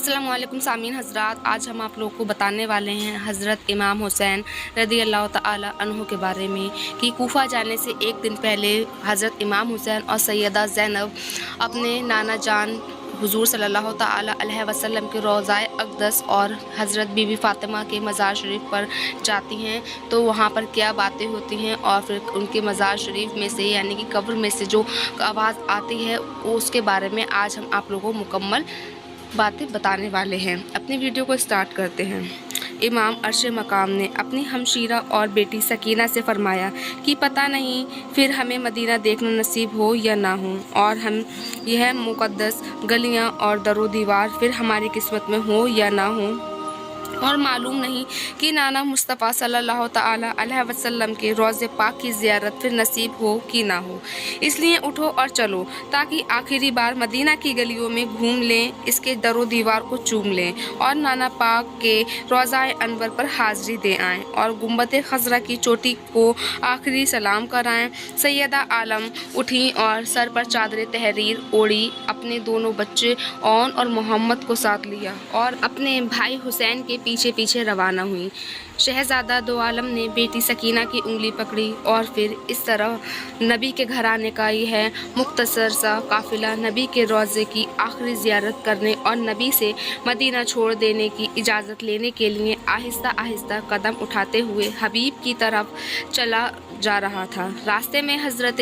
अस्सलामुअलैकुम सामीन हज़रात, आज हम आप लोगों को बताने वाले हैं हज़रत इमाम हुसैन रदी अल्लाह ताला अन्हु के बारे में कि कूफा जाने से एक दिन पहले हज़रत इमाम हुसैन और सैयदा ज़ैनब अपने नाना जान हुज़ूर सल्लल्लाहु ताला अलैहि वसल्लम के रोज़ाए अक़दस और हज़रत बीबी फ़ातिमा के मज़ार शरीफ पर जाती हैं। तो वहाँ पर क्या बातें होती हैं और फिर उनके मज़ार शरीफ में से यानी कि कब्र में से जो आवाज़ आती है उसके बारे में आज हम आप लोगों को मुकम्मल बातें बताने वाले हैं। अपनी वीडियो को स्टार्ट करते हैं। इमाम अर्श मकाम ने अपनी हमशीरा और बेटी सकीना से फरमाया कि पता नहीं फिर हमें मदीना देखना नसीब हो या ना हो, और हम यह मुक़द्दस गलियां और दरो दीवार फिर हमारी किस्मत में हो या ना हो, और मालूम नहीं कि नाना मुस्तफ़ा सल्लल्लाहु ताला अलैहि वसल्लम के रोज़े पाक की ज़ियारत फिर नसीब हो कि ना हो। इसलिए उठो और चलो ताकि आखिरी बार मदीना की गलियों में घूम लें, इसके दरो दीवार को चूम लें और नाना पाक के रोज़ाए अनवर पर हाज़री दे आएँ और गुंबद खज़रा की चोटी को आखिरी सलाम कराएँ। सैयदा आलम उठी और सर पर चादर तहरीर ओढ़ी, अपने दोनों बच्चे ओन और मोहम्मद को साथ लिया और अपने भाई हुसैन के पीछे पीछे रवाना हुई। शहज़ादा दो आलम ने बेटी सकीना की उंगली पकड़ी और फिर इस तरह नबी के घर आने का यह मुख्तसर सा काफ़िला नबी के रोज़े की आखिरी ज़ियारत करने और नबी से मदीना छोड़ देने की इजाज़त लेने के लिए आहिस्ता आहिस्ता कदम उठाते हुए हबीब की तरफ चला जा रहा था। रास्ते में हज़रत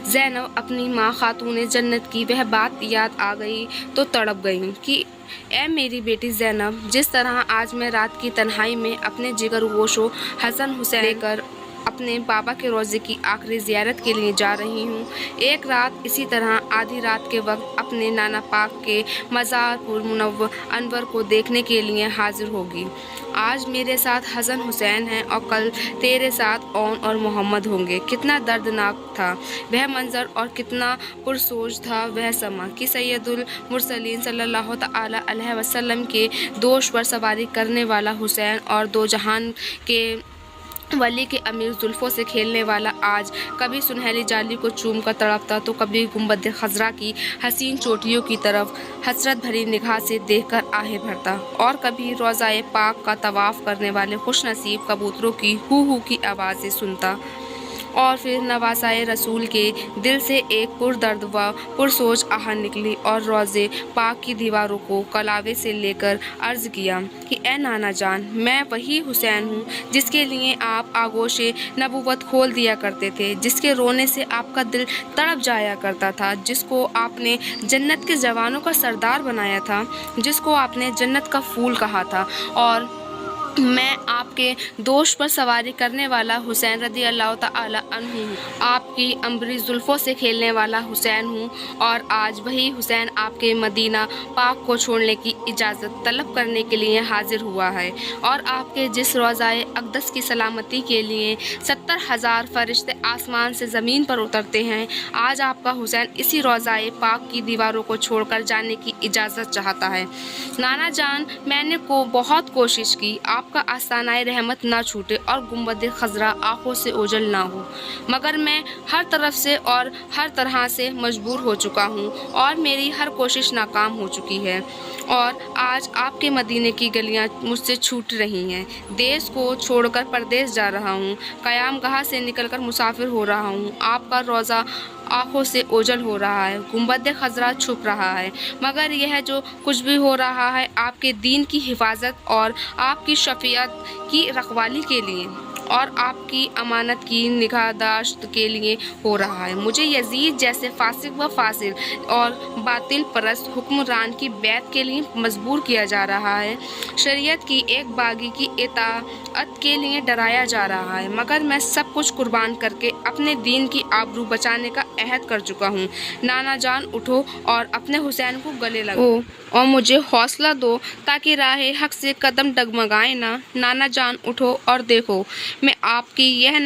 ज़ैनब अपनी माँ खातून जन्नत की वह बात याद आ गई तो तड़प गई कि ए मेरी बेटी ज़ैनब, जिस तरह आज मैं रात की तन्हाई में अपने जिगर गोशो हसन हुसैन लेकर अपने बाबा के रोज़े की आखिरी ज़ियारत के लिए जा रही हूँ, एक रात इसी तरह आधी रात के वक्त अपने नाना पाक के मज़ार पुर मुनव्वर अनवर को देखने के लिए हाजिर होगी। आज मेरे साथ हसन हुसैन हैं और कल तेरे साथ ओन और मोहम्मद होंगे। कितना दर्दनाक था वह मंज़र और कितना पुरसोच था वह समा कि सैयदुल मुरसलीन सल्लल्लाहु ताला अलैहि वसल्लम के दोष पर सवारी करने वाला हुसैन और दो जहान के वली के अमीर जुल्फ़ों से खेलने वाला आज कभी सुनहरी जाली को चूम कर तड़पता तो कभी गुंबद खज़रा की हसीन चोटियों की तरफ हसरत भरी निगाह से देखकर आहें भरता और कभी रोज़ाए पाक का तवाफ़ करने वाले खुश नसीब कबूतरों की हू की आवाज़ें सुनता। और फिर नवासाए रसूल के दिल से एक पुरदर्द व पुरसोच आहट निकली और रोज़े पाक की दीवारों को कलावे से लेकर अर्ज़ किया कि ए नाना जान, मैं वही हुसैन हूँ जिसके लिए आप आगोशे नबूवत खोल दिया करते थे, जिसके रोने से आपका दिल तड़प जाया करता था, जिसको आपने जन्नत के जवानों का सरदार बनाया था, जिसको आपने जन्नत का फूल कहा था, और मैं आपके दोष पर सवारी करने वाला हुसैन रदी अल्लाह ताला अन्हु हूँ, आपकी अंबरी जुल्फ़ों से खेलने वाला हुसैन हूँ, और आज वही हुसैन आपके मदीना पाक को छोड़ने की इजाज़त तलब करने के लिए हाजिर हुआ है, और आपके जिस रोज़ाए अक़दस की सलामती के लिए 70,000 फरिश्ते आसमान से ज़मीन पर उतरते हैं, आज आपका हुसैन इसी रोज़ाए पाक की दीवारों को छोड़कर जाने की इजाज़त चाहता है। नाना जान, मैंने बहुत कोशिश की आपका आस्तानाए रहमत ना छूटे और गुंबद खज़रा आँखों से ओझल ना हो, मगर मैं हर तरफ से और हर तरह से मजबूर हो चुका हूँ और मेरी हर कोशिश नाकाम हो चुकी है, और आज आपके मदीने की गलियाँ मुझसे छूट रही हैं। देश को छोड़कर परदेश जा रहा हूँ, क़यामगाह से निकलकर मुसाफिर हो रहा हूँ। आपका रोज़ा आँखों से ओझल हो रहा है, गुंबद खज़रा छुप रहा है, मगर यह जो कुछ भी हो रहा है आपके दीन की हिफाजत और आपकी शफ़ीयत की रखवाली के लिए और आपकी अमानत की निगाहदाश्त के लिए हो रहा है। मुझे यजीद जैसे फासिक व फासिल और बातिल परस्त हुक्मरान की बैत के लिए मजबूर किया जा रहा है, शरीयत की एक बागी की इताअत के लिए डराया जा रहा है, मगर मैं सब कुछ कुर्बान करके अपने दीन की आबरू बचाने का अहद कर चुका हूँ। नाना जान, उठो और अपने हुसैन को गले लगाओ और मुझे हौसला दो ताकि राह हक से कदम डगमगाए ना। नाना जान, उठो और देखो, میں آپ کی یہ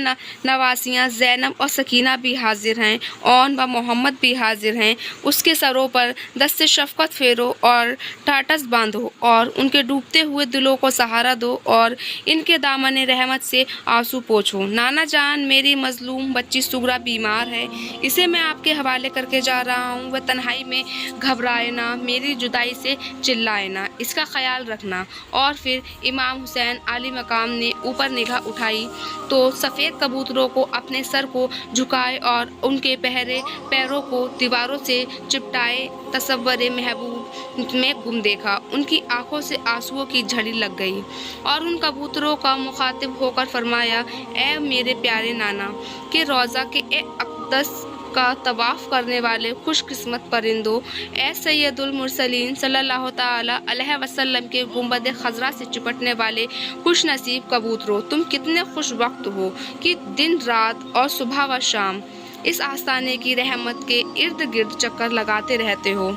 نواسیاں زینب اور سکینہ بھی حاضر ہیں، اون و محمد بھی حاضر ہیں۔ اس کے سروں پر دست شفقت پھیرو اور ٹاٹس باندھو اور ان کے ڈوبتے ہوئے دلوں کو سہارا دو اور ان کے دامن رحمت سے آنسو پوچھو۔ نانا جان، میری مظلوم بچی سغرا بیمار ہے، اسے میں آپ کے حوالے کر کے جا رہا ہوں۔ وہ تنہائی میں گھبرائے نہ، میری جدائی سے چلائے نہ، اس کا خیال رکھنا۔ اور پھر امام حسین عالی مقام نے اوپر نگاہ اٹھائی تو سفید کبوتروں کو اپنے سر کو جھکائے اور ان کے پہرے پیروں کو دیواروں سے چپٹائے تصور محبوب میں گم دیکھا۔ ان کی آنکھوں سے آنسوؤں کی جھڑی لگ گئی اور ان کبوتروں کا مخاطب ہو کر فرمایا، اے میرے پیارے نانا کے روضہ کے اے اقدس کا طواف کرنے والے خوش قسمت پرندوں، اے سید المرسلین صلی اللہ تعالی علیہ وسلم کے گنبد خضرا سے چپٹنے والے خوش نصیب کبوتروں، تم کتنے خوش وقت ہو کہ دن رات اور صبح و شام اس آستانے کی رحمت کے ارد گرد چکر لگاتے رہتے ہو،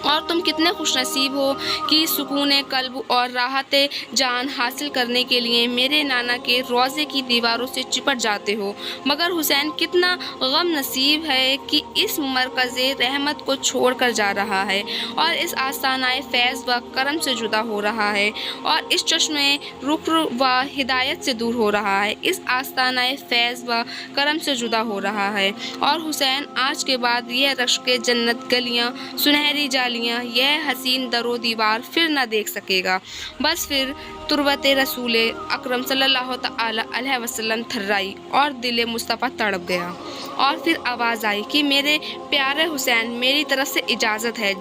اور تم کتنے خوش نصیب ہو کہ سکون قلب اور راحت جان حاصل کرنے کے لیے میرے نانا کے روضے کی دیواروں سے چپٹ جاتے ہو۔ مگر حسین کتنا غم نصیب ہے کہ اس مرکز رحمت کو چھوڑ کر جا رہا ہے اور اس آستانہ فیض و کرم سے جدا ہو رہا ہے اور اس چشم رخ و ہدایت سے دور ہو رہا ہے، اس آستانہ فیض و کرم سے جدا ہو رہا ہے۔ اور حسین، آج کے بعد یہ رشک جنت گلیاں، سنہری جالیاں، یہ حسین در و دیوار پھر نہ دیکھ سکے گا۔ بس پھر تربت رسول اکرم صلی اللہ تعالی علیہ وسلم تھرائی اور دل مصطفیٰ تڑپ گیا، اور پھر آواز آئی کہ میرے پیارے حسین، میری طرف سے اجازت ہے،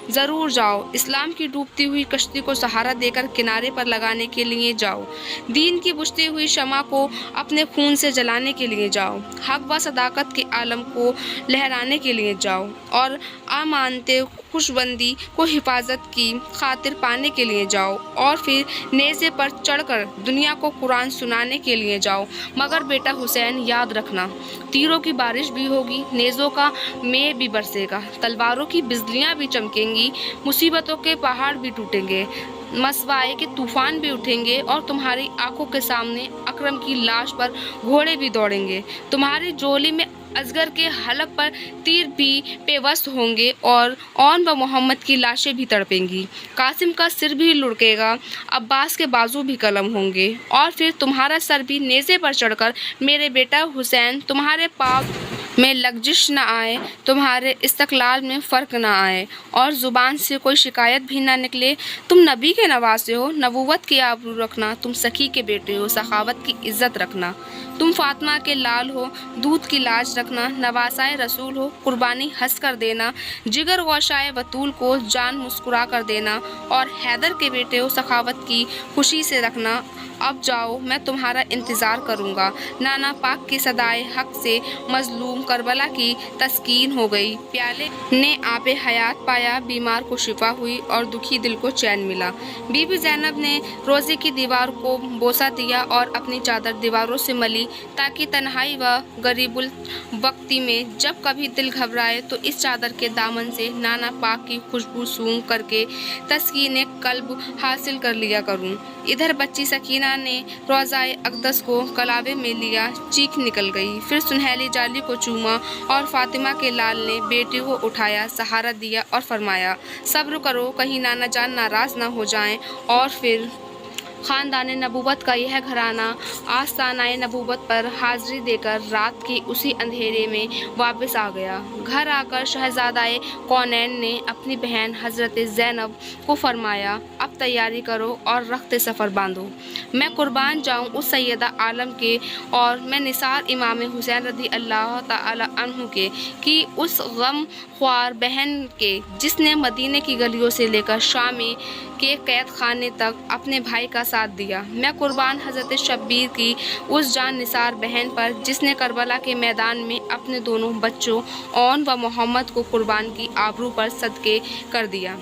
ضرور جاؤ، اسلام کی ڈوبتی ہوئی کشتی کو سہارا دے کر کنارے پر لگانے کے لیے جاؤ، دین کی بجھتی ہوئی شمع کو اپنے خون سے جلانے کے لیے جاؤ، حق و صداقت کے عالم کو لہرانے کے لیے جاؤ، اور امانت خوشبندی کو حفاظت کی خاطر پانے کے لیے جاؤ، اور پھر نیزے پر چڑھ کر دنیا کو قرآن سنانے کے لیے جاؤ۔ مگر بیٹا حسین، یاد رکھنا، تیروں کی بارش بھی ہوگی، نیزوں کا مے بھی برسے گا، تلواروں کی بجلیاں بھی چمکیں گی، مصیبتوں کے پہاڑ بھی ٹوٹیں گے، مسوائے کے طوفان بھی اٹھیں گے، اور تمہاری آنکھوں کے سامنے اکرم کی لاش پر گھوڑے بھی دوڑیں گے، تمہاری جولی میں اصغر کے حلق پر تیر بھی پیوست ہوں گے، اور اون و محمد کی لاشیں بھی تڑپیں گی، قاسم کا سر بھی لڑکے گا، عباس کے بازو بھی قلم ہوں گے، اور پھر تمہارا سر بھی نیزے پر چڑھ کر میرے بیٹا حسین، تمہارے پاؤں میں لغزش نہ آئے، تمہارے استقلال میں فرق نہ آئے، اور زبان سے کوئی شکایت بھی نہ نکلے۔ تم نبی کے نواسے ہو، نبوت کی آبرو رکھنا، تم سخی کے بیٹے ہو، سخاوت کی عزت رکھنا، تم فاطمہ کے لال ہو، دودھ کی لاج رکھنا، نواسائے رسول ہو، قربانی ہنس کر دینا، جگر گوشائے بطول کو جان مسکرا کر دینا، اور حیدر کے بیٹے ہو، سخاوت کی خوشی سے رکھنا۔ اب جاؤ، میں تمہارا انتظار کروں گا۔ نانا پاک کی صدائے حق سے مظلوم کربلا کی تسکین ہو گئی، پیالے نے آب حیات پایا، بیمار کو شفا ہوئی اور دکھی دل کو چین ملا۔ بی بی زینب نے روزے کی دیوار کو بوسہ دیا اور اپنی چادر دیواروں سے ملی تاکہ تنہائی و غریب الوقتی میں جب کبھی دل گھبرائے تو اس چادر کے دامن سے نانا پاک کی خوشبو سونگھ کر کے تسکین قلب حاصل کر لیا کروں۔ ادھر بچی سکینہ نے روضہ اقدس کو کلاوے میں لیا، چیخ نکل گئی، پھر سنہری جالی کو چوما، اور فاطمہ کے لال نے بیٹی کو اٹھایا، سہارا دیا اور فرمایا، صبر کرو، کہیں نانا جان ناراض نہ ہو جائیں۔ اور پھر خاندان نبوت کا یہ گھرانہ آستانہ نبوت پر حاضری دے کر رات کے اسی اندھیرے میں واپس آ گیا۔ گھر آ کر شہزادہ کونین نے اپنی بہن حضرت زینب کو فرمایا، اب تیاری کرو اور رخت سفر باندھو، میں قربان جاؤں اس سیدہ عالم کے اور میں نثار امام حسین رضی اللہ تعالی عنہ کے، کہ اس غم خوار بہن کے جس نے مدینے کی گلیوں سے لے کر شام کے قید خانے تک اپنے بھائی کا ساتھ دیا، میں قربان حضرت شبیر کی اس جان نثار بہن پر جس نے کربلا کے میدان میں اپنے دونوں بچوں اون و محمد کو قربان کی آبرو پر صدقے کر دیا۔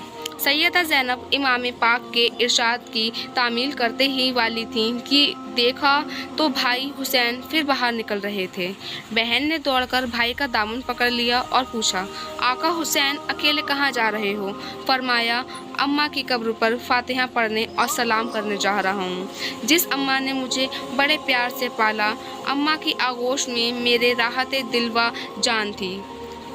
सैयदा ज़ैनब इमाम पाक के इरशाद की तामील करते ही वाली थीं कि देखा तो भाई हुसैन फिर बाहर निकल रहे थे। बहन ने दौड़कर भाई का दामन पकड़ लिया और पूछा, आका हुसैन अकेले कहाँ जा रहे हो? फरमाया, अम्मा की कब्र पर फातिहा पढ़ने और सलाम करने जा रहा हूँ। जिस अम्मा ने मुझे बड़े प्यार से पाला, अम्मा की आगोश में मेरे राहत दिलवा जान थी।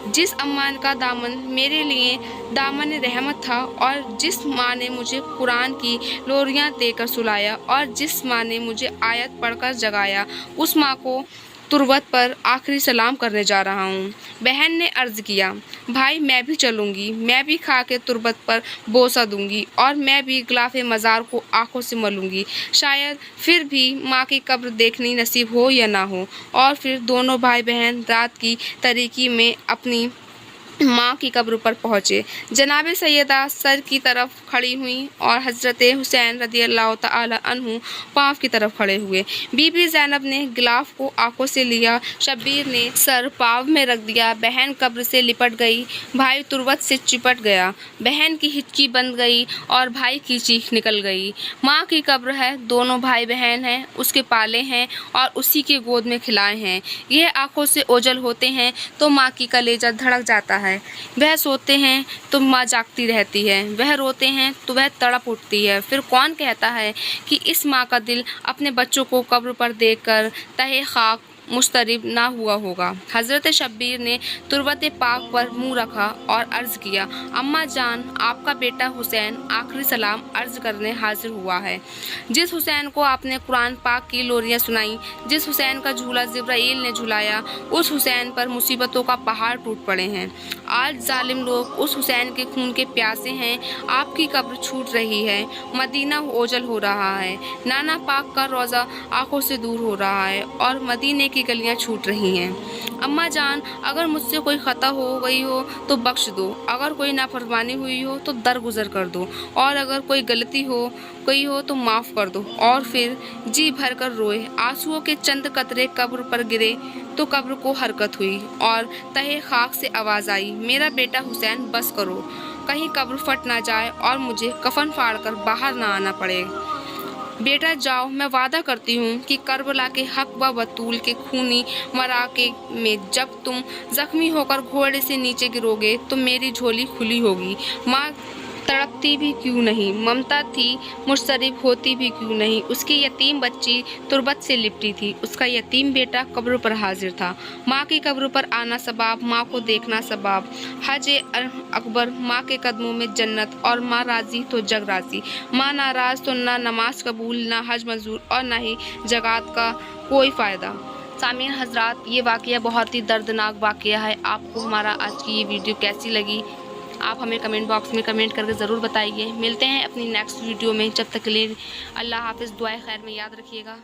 जिस अम्मा का दामन मेरे लिए दामन रहमत था और जिस माँ ने मुझे कुरान की लोरियाँ देकर सुलाया और जिस माँ ने मुझे आयत पढ़कर जगाया, उस माँ को तुरबत पर आखिरी सलाम करने जा रहा हूँ। बहन ने अर्ज़ किया, भाई मैं भी चलूँगी, मैं भी खा के तुरबत पर बोसा दूँगी और मैं भी गिलाफ़े मज़ार को आँखों से मलूँगी। शायद फिर भी माँ की कब्र देखनी नसीब हो या ना हो। और फिर दोनों भाई बहन रात की तारीकी में अपनी माँ की कब्र पर पहुँचे। जनाब सैयदा सर की तरफ खड़ी हुई और हज़रत हुसैन रदी अल्लाह तआला अन्हु पाँव की तरफ खड़े हुए। बीबी ज़ैनब ने गिलाफ को आंखों से लिया, शब्बीर ने सर पाँव में रख दिया। बहन कब्र से लिपट गई, भाई तुरबत से चिपट गया। बहन की हिचकी बंद गई और भाई की चीख निकल गई। माँ की कब्र है, दोनों भाई बहन हैं, उसके पाले हैं और उसी के गोद में खिलाए हैं। यह आंखों से ओझल होते हैं तो माँ की कलेजा धड़क जाता है। वह सोते हैं तो माँ जागती रहती है, वह रोते हैं तो वह तड़प उठती है। फिर कौन कहता है कि इस माँ का दिल अपने बच्चों को कब्र पर देखकर तहे खाक मुस्तरिब ना हुआ होगा। हज़रत शब्बीर ने तुरबत पाक पर मुंह रखा और अर्ज़ किया, अम्मा जान, आपका बेटा हुसैन आखिरी सलाम अर्ज़ करने हाजिर हुआ है। जिस हुसैन को आपने कुरान पाक की लोरियाँ सुनाई, जिस हुसैन का झूला जिब्राइल ने झुलाया, उस हुसैन पर मुसीबतों का पहाड़ टूट पड़े हैं। आज जालिम लोग उस हुसैन के खून के प्यासे हैं। आपकी कब्र छूट रही है, मदीना ओझल हो रहा है, नाना पाक का रोज़ा आंखों से दूर हो रहा है और मदीने की गलियां छूट रही हैं। अम्मा जान, अगर मुझसे कोई ख़ता हो गई हो तो बख्श दो, अगर कोई नाफरमानी हुई हो तो दरगुजर कर दो और अगर कोई गलती हो गई हो तो माफ़ कर दो। और फिर जी भर कर रोए। आंसुओं के चंद कतरे कब्र पर गिरे तो कब्र को हरकत हुई और तहे खाक से आवाज़ आई, मेरा बेटा हुसैन बस करो, कहीं कब्र फट ना जाए और मुझे कफन फाड़ कर बाहर ना आना पड़े। बेटा जाओ, मैं वादा करती हूँ कि करबला के हक व बतूल के खूनी मराके में जब तुम जख्मी होकर घोड़े से नीचे गिरोगे तो मेरी झोली खुली होगी। माँ तड़पती भी क्यों नहीं, ममता थी मुस्तरिब होती भी क्यों नहीं। उसकी यतीम बच्ची तुरबत से लिपटी थी, उसका यतीम बेटा कब्र पर हाजिर था। माँ की कब्र पर आना सबाब, माँ को देखना सबाब। हज अकबर, माँ के कदमों में जन्नत और माँ राज़ी तो जग राज़ी। माँ नाराज़ तो ना नमाज कबूल, ना हज मंजूर और ना ही जगात का कोई फ़ायदा। सामीन हजरात, ये वाक़या बहुत ही दर्दनाक वाक़या है। आपको हमारा आज की ये वीडियो कैसी लगी, आप हमें कमेंट बॉक्स में कमेंट करके ज़रूर बताइए। मिलते हैं अपनी नेक्स्ट वीडियो में, जब तक के लिए अल्लाह हाफ़िज़। दुआए खैर में याद रखिएगा।